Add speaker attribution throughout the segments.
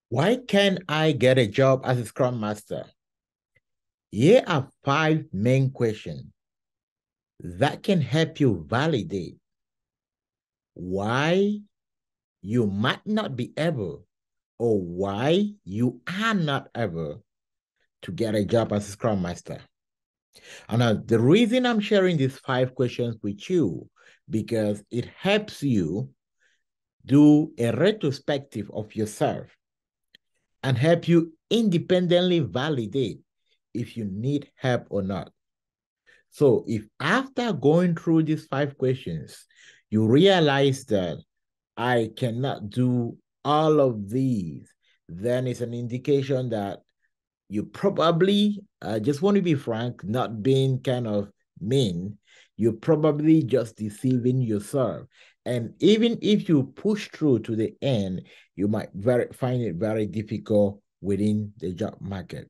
Speaker 1: Why can't I get a job as a Scrum Master? Here are 5 main questions that can help you validate why you might not be able or why you are not able to get a job as a Scrum Master. And the reason I'm sharing these 5 questions with you, because it helps you do a retrospective of yourself and help you independently validate if you need help or not. So if after going through these 5 questions, you realize that I cannot do all of these, then it's an indication that you probably, just want to be frank, not being kind of mean, you're probably just deceiving yourself. And even if you push through to the end, you might find it very difficult within the job market.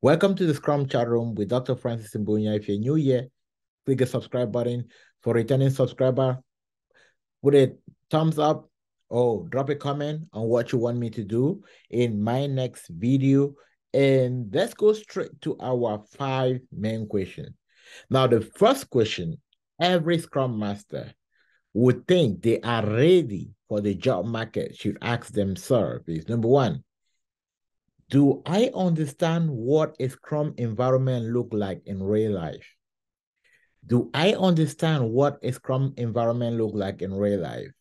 Speaker 1: Welcome to the Scrum Chat Room with Dr. Francis Mbunya. If you're new here, click the subscribe button. For returning subscriber, put a thumbs up or drop a comment on what you want me to do in my next video. And let's go straight to our 5 main questions. Now, the first question every Scrum Master would think they are ready for the job market should ask themselves is, number 1, do I understand what a Scrum environment look like in real life? Do I understand what a Scrum environment look like in real life?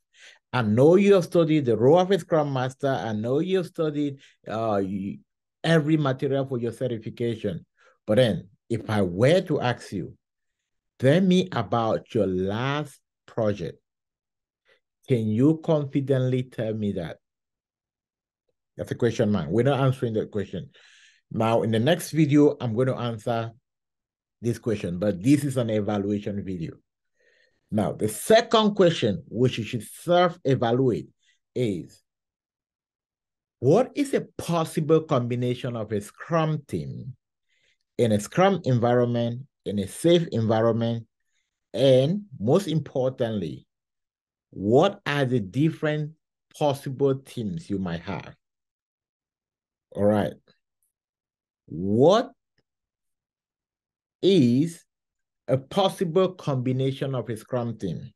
Speaker 1: I know you have studied the role of a Scrum Master. I know you have studied every material for your certification. But then, if I were to ask you, tell me about your last project, can you confidently tell me that? That's a question, man. We're not answering that question. Now, in the next video, I'm going to answer this question, but this is an evaluation video. Now, the second question, which you should self-evaluate, is what is a possible combination of a Scrum team in a Scrum environment, in a safe environment, and most importantly, what are the different possible teams you might have? All right. What is a possible combination of a Scrum team?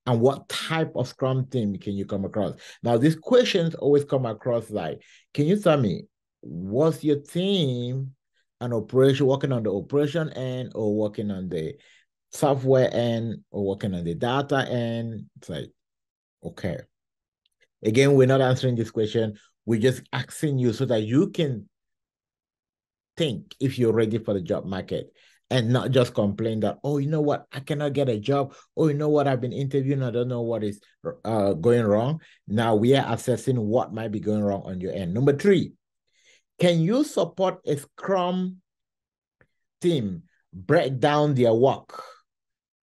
Speaker 1: And what type of Scrum team can you come across? Now, these questions always come across like, can you tell me, was your team an operation working on the operation end or working on the software end or working on the data end? It's like, okay. Again, we're not answering this question. We're just asking you so that you can think if you're ready for the job market and not just complain that, oh, you know what, I cannot get a job. Oh, you know what, I've been interviewing, I don't know what is going wrong. Now we are assessing what might be going wrong on your end. Number 3, can you support a Scrum team break down their work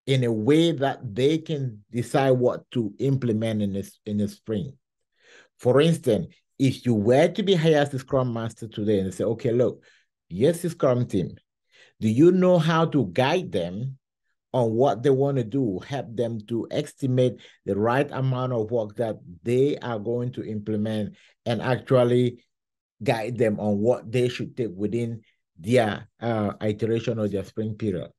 Speaker 1: in a way that they can decide what to implement in the spring? For instance, if you were to be hired as a Scrum Master today and say, okay, look, yes, the Scrum team, do you know how to guide them on what they want to do, help them to estimate the right amount of work that they are going to implement and actually guide them on what they should take within their iteration or their sprint period?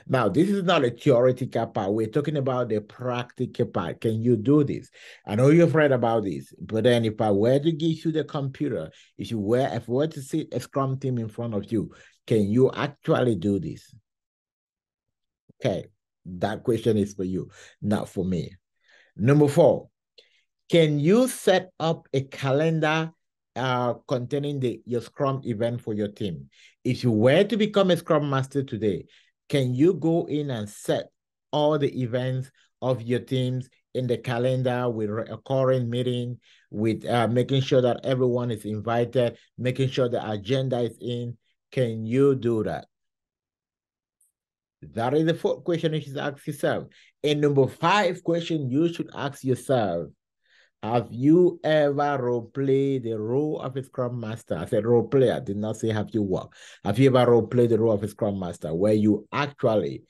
Speaker 1: Now, this is not a theoretical part. We're talking about the practical part. Can you do this? I know you've read about this, but then if I were to give you the computer, if I were to sit a Scrum team in front of you, can you actually do this? Okay, that question is for you, not for me. Number 4, can you set up a calendar containing your Scrum event for your team? If you were to become a Scrum Master today, can you go in and set all the events of your teams in the calendar with a current meeting, with making sure that everyone is invited, making sure the agenda is in? Can you do that? That is the 4th question you should ask yourself. And number 5 question you should ask yourself, have you ever role-played the role of a Scrum Master? I said role-play, I did not say have you worked. Have you ever role-played the role of a Scrum Master where you actually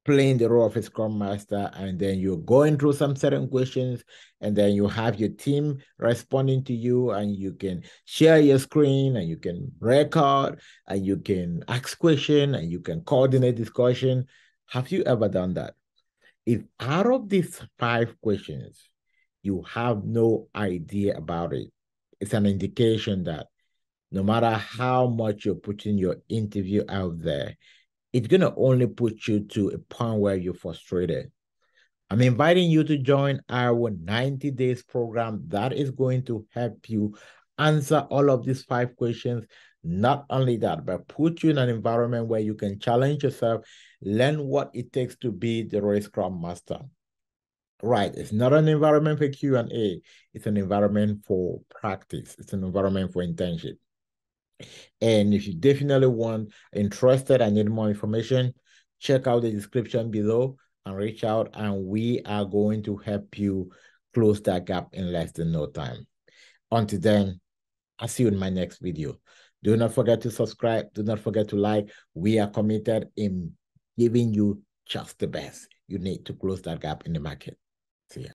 Speaker 1: playing the role of a Scrum Master, and then you're going through some certain questions, and then you have your team responding to you, and you can share your screen, and you can record, and you can ask questions, and you can coordinate discussion. Have you ever done that? If out of these 5 questions, you have no idea about it, it's an indication that no matter how much you're putting your interview out there, it's going to only put you to a point where you're frustrated. I'm inviting you to join our 90 days program that is going to help you answer all of these 5 questions. Not only that, but put you in an environment where you can challenge yourself, learn what it takes to be the real Scrum Master. Right, it's not an environment for Q&A. It's an environment for practice. It's an environment for internship. And if you definitely interested and need more information, check out the description below and reach out, and we are going to help you close that gap in less than no time. Until then, I'll see you in my next video. Do not forget to subscribe. Do not forget to like. We are committed in giving you just the best you need to close that gap in the market. See ya.